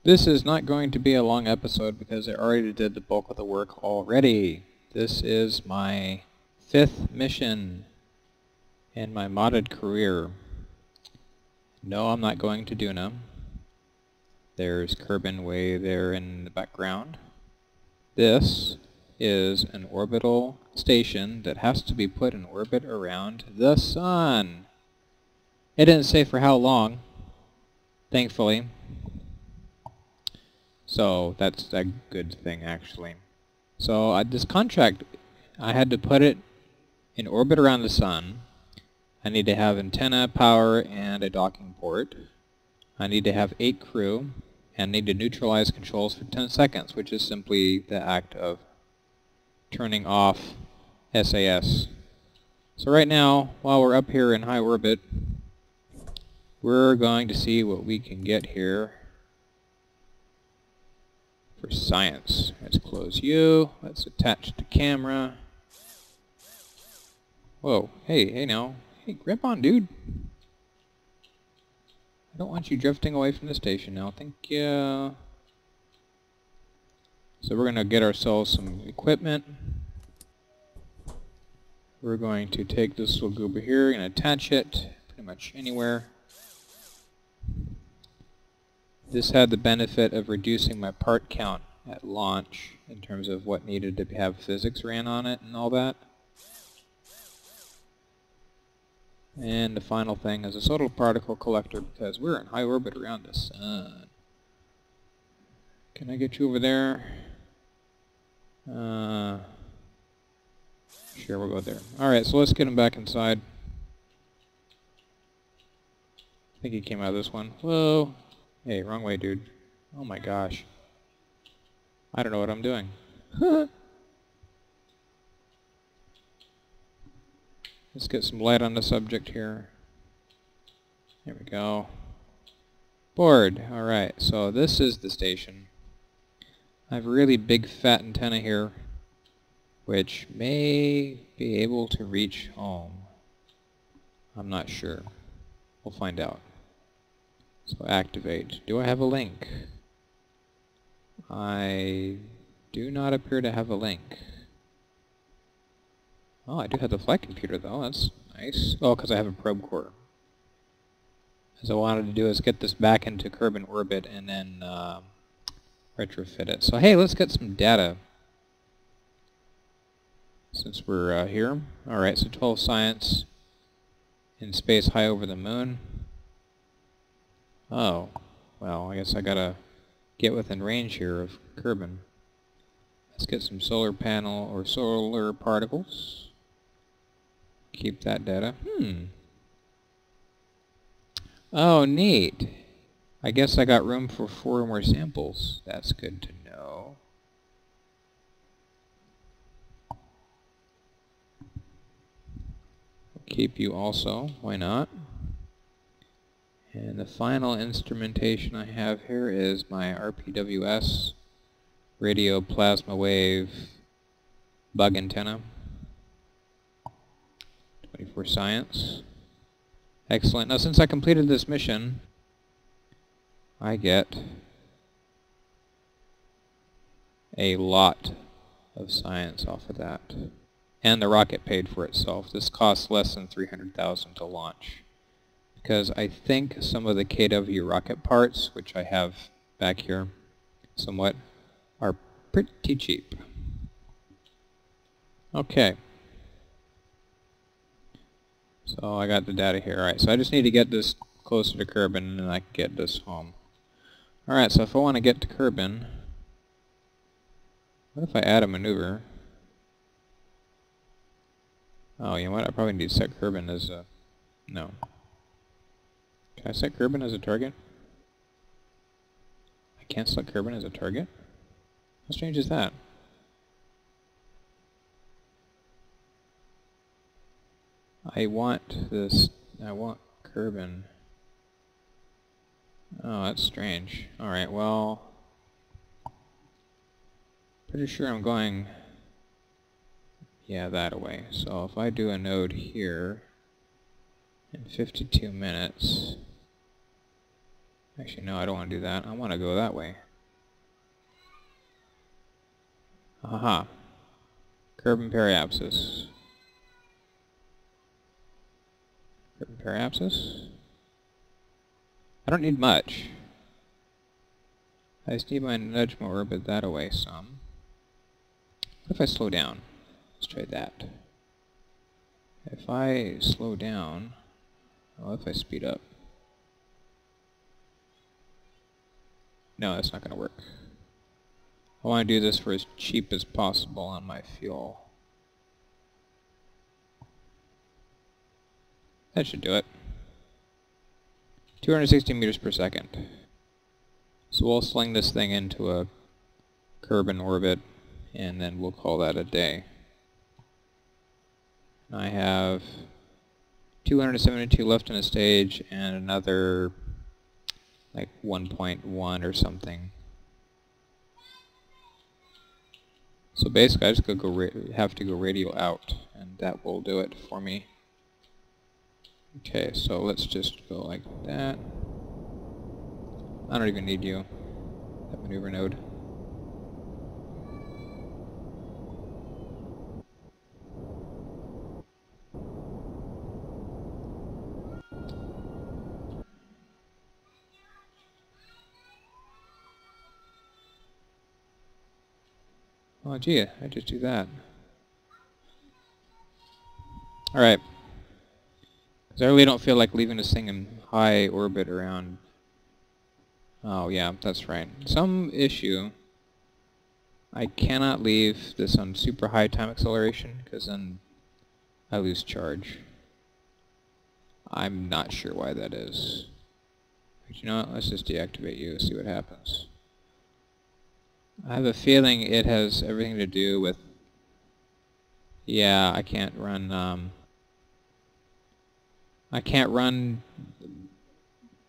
This is not going to be a long episode because I already did the bulk of the work already. This is my 5th mission in my modded career. No, I'm not going to Duna. There's Kerbin way there in the background. This is an orbital station that has to be put in orbit around the sun. It didn't say for how long, thankfully. So that's a good thing, actually. So this contract, I had to put it in orbit around the sun. I need to have antenna, power, and a docking port. I need to have 8 crew, and need to neutralize controls for 10 seconds, which is simply the act of turning off SAS. So right now, while we're up here in high orbit, we're going to see what we can get here for science. Let's close you. Let's attach the camera. Whoa, hey now. Hey, grip on, dude. I don't want you drifting away from the station now. Thank you. So we're going to get ourselves some equipment. We're going to take this little goober here and attach it pretty much anywhere. This had the benefit of reducing my part count at launch in terms of what needed to have physics ran on it and all that. And the final thing is a subtle particle collector because we're in high orbit around the sun. Can I get you over there? Sure, we'll go there. Alright, so let's get him back inside. I think he came out of this one. Whoa. Hey, wrong way, dude. Oh my gosh. I don't know what I'm doing. Let's get some light on the subject here. There we go. Board. Alright, so this is the station. I have a really big fat antenna here, which may be able to reach home. I'm not sure. We'll find out. So activate. Do I have a link? I do not appear to have a link. Oh, I do have the flight computer though. That's nice. Oh, because I have a probe core. As I wanted to do is get this back into Kerbin orbit and then retrofit it. So hey, let's get some data since we're here. Alright, so 12 science in space high over the moon. Oh, well, I guess I gotta get within range here of Kerbin. Let's get some solar panel or solar particles. Keep that data. Oh, neat. I guess I got room for 4 more samples. That's good to know. Keep you also. Why not? And the final instrumentation I have here is my RPWS radio plasma wave bug antenna. 24 science. Excellent. Now since I completed this mission, I get a lot of science off of that. And the rocket paid for itself. This costs less than $300,000 to launch. Because I think some of the KW rocket parts, which I have back here somewhat, are pretty cheap. Okay. So I got the data here. Alright, so I just need to get this closer to Kerbin and then I can get this home. Alright, so if I want to get to Kerbin, what if I add a maneuver? Oh, you know what? I probably need to set Kerbin as a... No. Can I set Kerbin as a target? I can't set Kerbin as a target? How strange is that? I want this... I want Kerbin. Oh, that's strange. Alright, well... Pretty sure I'm going... Yeah, that away. So if I do a node here... in 52 minutes... Actually, no, I don't want to do that. I want to go that way. Aha. Kerbin periapsis. Kerbin periapsis. I don't need much. I just need my nudge my orbit that away some. What if I slow down? Let's try that. If I slow down, what if I speed up? No, that's not going to work. I want to do this for as cheap as possible on my fuel. That should do it. 260 meters per second. So we'll sling this thing into a Kerbin orbit, and then we'll call that a day. I have 272 left in the stage, and another like 1.1 or something. So basically I just have to go radio out, and that will do it for me. Okay, so let's just go like that. I don't even need you, that maneuver node. Oh gee, I just do that. Alright. Because I really don't feel like leaving this thing in high orbit around... Oh yeah, that's right. Some issue. I cannot leave this on super high time acceleration, because then I lose charge. I'm not sure why that is. But you know what, let's just deactivate you and see what happens. I have a feeling it has everything to do with... Yeah, I can't run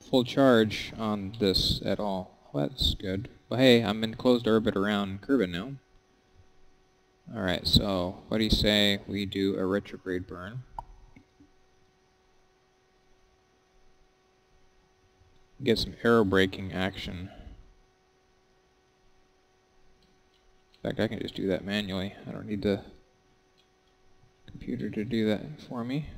full charge on this at all. Well, that's good. Well, hey, I'm in closed orbit around Kerbin now. Alright, so what do you say we do a retrograde burn? Get some aerobraking action. In fact, I can just do that manually. I don't need the computer to do that for me.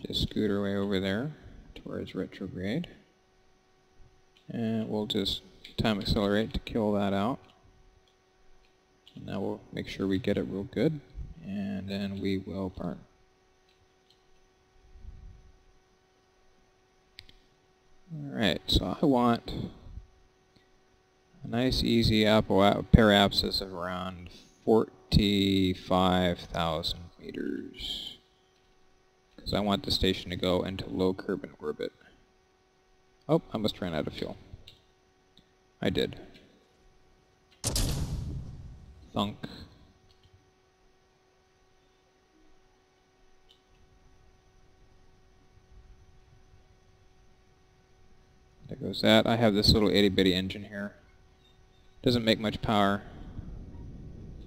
Just scoot our way over there towards retrograde. And we'll just time accelerate to kill that out. And now we'll make sure we get it real good. And then we will burn. Alright, so I want a nice easy periapsis of around 45,000 meters. Because I want the station to go into low Kerbin orbit. Oh, I must run out of fuel. I did. Thunk. There goes that. I have this little itty-bitty engine here. Doesn't make much power,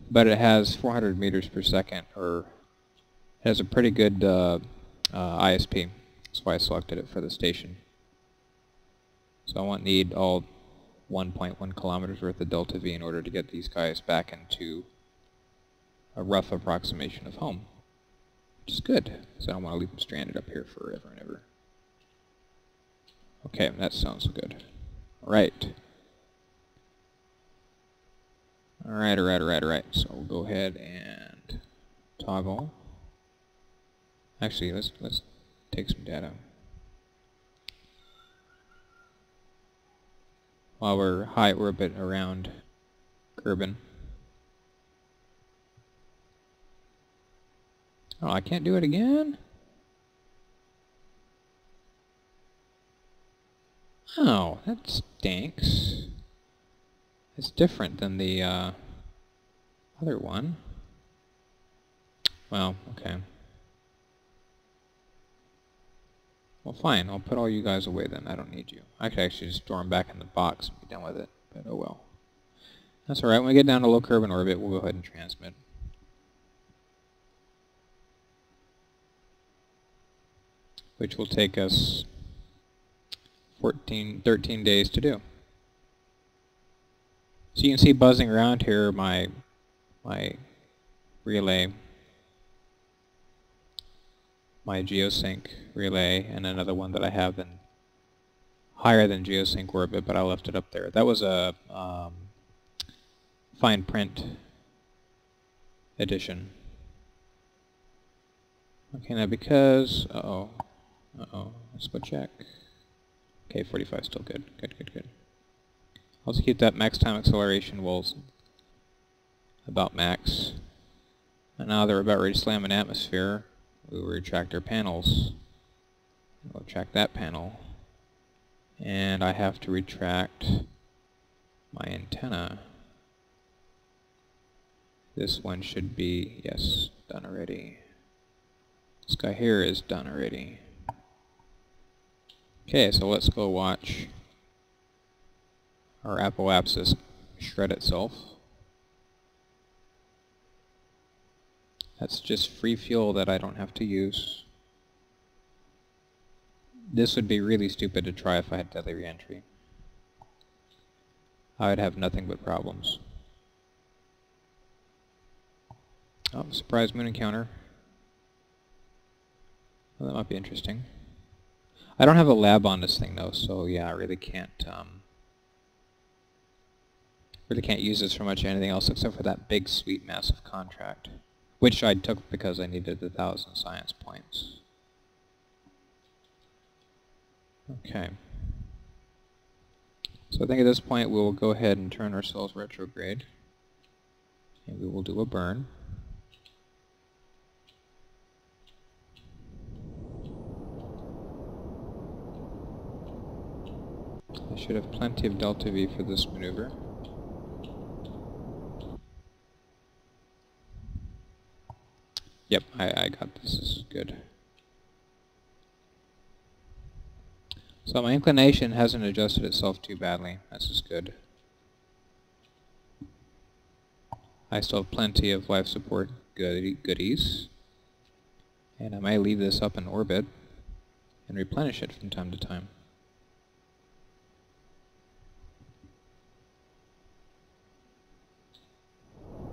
but it has 400 meters per second, or it has a pretty good ISP. That's why I selected it for the station. So I won't need all 1.1 kilometers worth of delta V in order to get these guys back into a rough approximation of home. Which is good, because I don't want to leave them stranded up here forever and ever. Okay, that sounds good. Alright. Alright. So we'll go ahead and toggle. Actually, let's take some data. While we're high orbit around Kerbin. Oh, I can't do it again? Oh, that stinks. It's different than the other one. Well, okay. Well, fine. I'll put all you guys away then. I don't need you. I could actually just store them back in the box and be done with it. But oh well. That's alright. When we get down to low Kerbin orbit, we'll go ahead and transmit. which will take us 13 days to do. So you can see buzzing around here my relay, my geosync relay, and another one that I have in higher than geosync orbit, but I left it up there. That was a fine print edition. Okay, now because let's go check. Okay, 45 still good. Good. I'll just keep that max time acceleration walls about max. And now they're about ready to slam an atmosphere. We'll retract our panels. We'll retract that panel. And I have to retract my antenna. This one should be, yes, done already. This guy here is done already. Okay, so let's go watch our apoapsis shred itself. That's just free fuel that I don't have to use. This would be really stupid to try if I had deadly reentry. I would have nothing but problems. Oh, surprise moon encounter. Well, that might be interesting. I don't have a lab on this thing though, so yeah, I really can't use this for much anything else except for that big, sweet, massive contract, which I took because I needed 1,000 science points. Okay. So I think at this point we will go ahead and turn ourselves retrograde, and we will do a burn. I should have plenty of delta V for this maneuver. Yep, I got this. This is good. So my inclination hasn't adjusted itself too badly. This is good. I still have plenty of life support goodies. And I might leave this up in orbit and replenish it from time to time.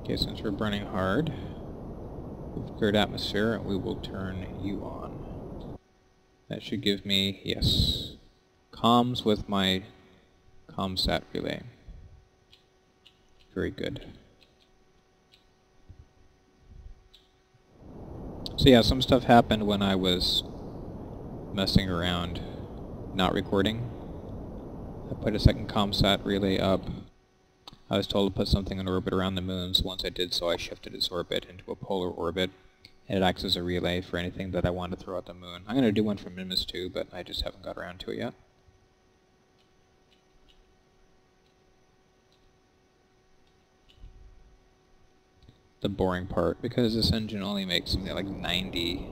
Okay, since we're burning hard, we've cleared atmosphere, and we will turn you on. That should give me, yes, comms with my ComSat relay. Very good. So yeah, some stuff happened when I was messing around, not recording. I put a second ComSat relay up. I was told to put something in orbit around the moon, so once I did so I shifted its orbit into a polar orbit, and it acts as a relay for anything that I want to throw at the moon. I'm going to do one for Mimas too, but I just haven't got around to it yet. The boring part, because this engine only makes something like 90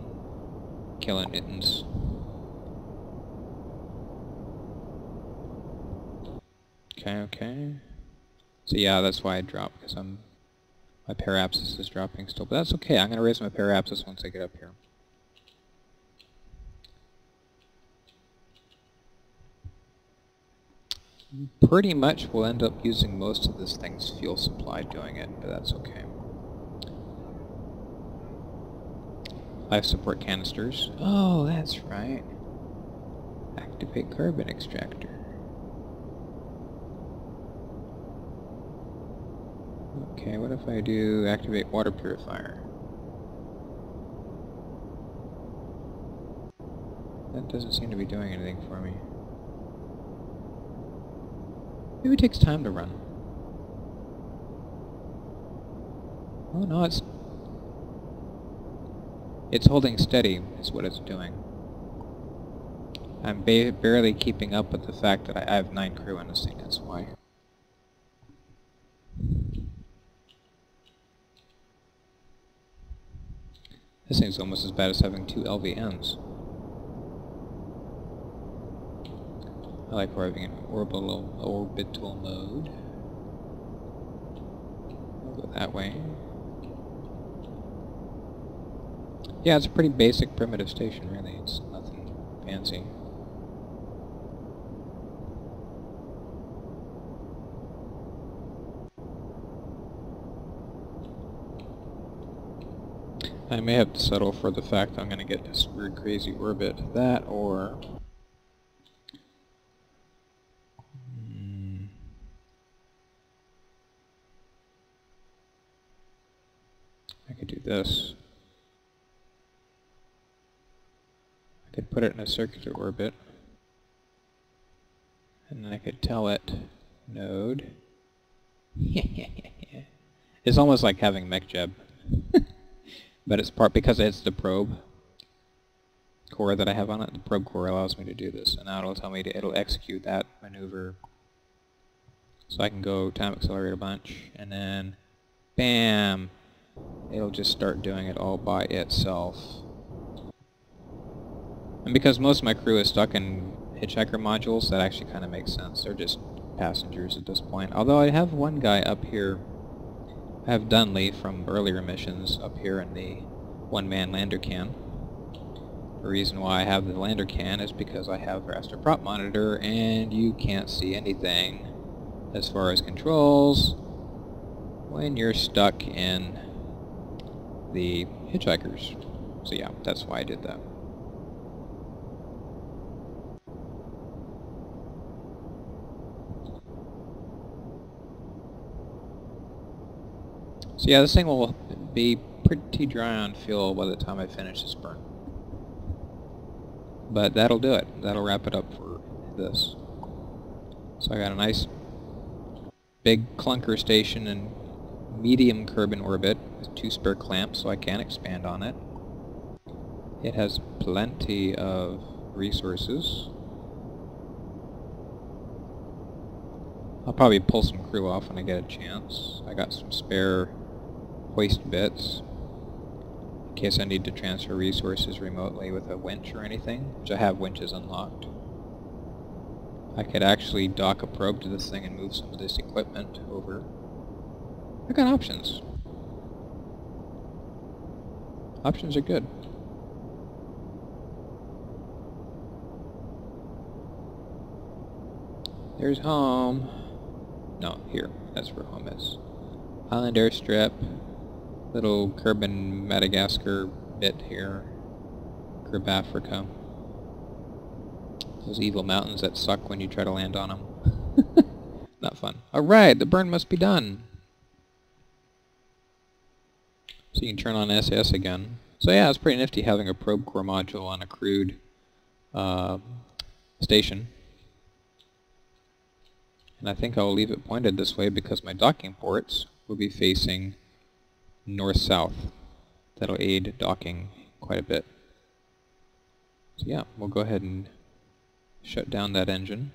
kilonewtons. Okay. So yeah, that's why I dropped, because my paraapsis is dropping still. But that's okay, I'm going to raise my paraapsis once I get up here. Pretty much we'll end up using most of this thing's fuel supply doing it, but that's okay. Life support canisters. Oh, that's right. Activate Kerbin extractor. Okay, what if I do activate water purifier? That doesn't seem to be doing anything for me. Maybe it takes time to run. Oh no, it's holding steady is what it's doing. I'm barely keeping up with the fact that I have 9 crew on this thing, that's why. This thing's almost as bad as having 2 LVNs. I like having an orbital mode. I'll go that way. Yeah, it's a pretty basic primitive station, really. It's nothing fancy. I may have to settle for the fact I'm going to get this weird crazy orbit. That or... I could do this. I could put it in a circular orbit. And then I could tell it, node. It's almost like having MechJeb. But it's part because it's the probe core that I have on it. The probe core allows me to do this, and now it'll tell me it'll execute that maneuver. So I can go time accelerate a bunch, and then bam, it'll just start doing it all by itself. And because most of my crew is stuck in hitchhiker modules, that actually kind of makes sense. They're just passengers at this point. Although I have one guy up here. I have Dunley from earlier missions up here in the one-man lander can. The reason why I have the lander can is because I have the raster prop monitor and you can't see anything as far as controls when you're stuck in the hitchhikers. So yeah, that's why I did that. So yeah, this thing will be pretty dry on fuel by the time I finish this burn. But that'll do it. That'll wrap it up for this. So I got a nice big clunker station in medium Kerbin orbit with 2 spare clamps so I can expand on it. It has plenty of resources. I'll probably pull some crew off when I get a chance. I got some spare hoist bits in case I need to transfer resources remotely with a winch or anything, which I have winches unlocked. I could actually dock a probe to this thing and move some of this equipment over. I got options. Options are good. There's home. No, here. That's where home is. Island airstrip. Little Kerbin Madagascar bit here. Kerb Africa. Those evil mountains that suck when you try to land on them. Not fun. Alright, the burn must be done. So you can turn on SS again. So yeah, it's pretty nifty having a probe core module on a crewed station. And I think I'll leave it pointed this way because my docking ports will be facing north-south. That'll aid docking quite a bit. So yeah, we'll go ahead and shut down that engine.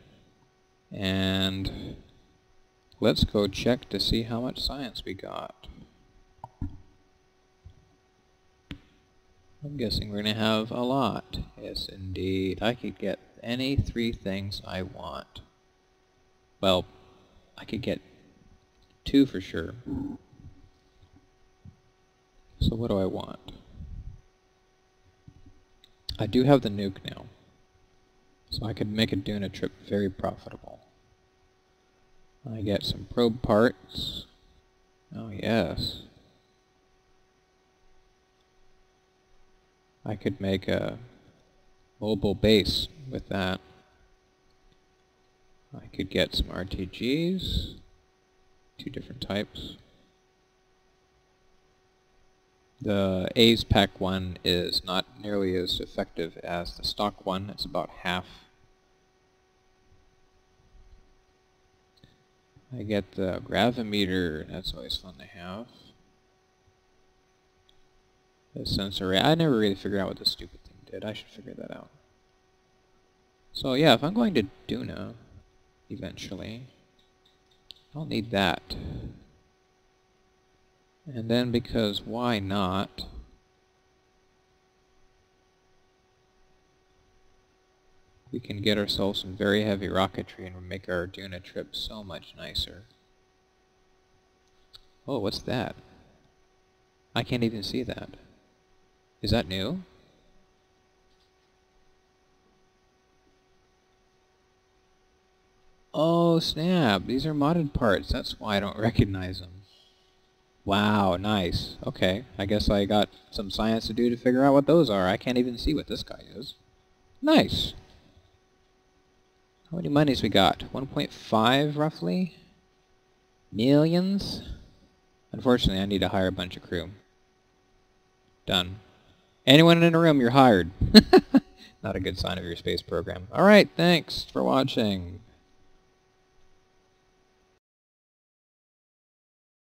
And let's go check to see how much science we got. I'm guessing we're going to have a lot. Yes, indeed. I could get any 3 things I want. Well, I could get 2 for sure. So what do I want? I do have the nuke now. So I could make a Duna trip very profitable. I get some probe parts. Oh yes. I could make a mobile base with that. I could get some RTGs, 2 different types. The A's Pack one is not nearly as effective as the stock one. It's about half. I get the gravimeter. That's always fun to have. The sensor array. I never really figured out what this stupid thing did. I should figure that out. So yeah, if I'm going to Duna eventually, I'll need that. And then because why not, we can get ourselves some very heavy rocketry and make our Duna trip so much nicer. Oh, what's that? I can't even see that. Is that new? Oh, snap. These are modded parts. That's why I don't recognize them. Wow, nice. Okay, I guess I got some science to do to figure out what those are. I can't even see what this guy is. Nice. How many monies we got? 1.5 roughly? Millions? Unfortunately, I need to hire a bunch of crew. Done. Anyone in the room, you're hired. Not a good sign of your space program. Alright, thanks for watching.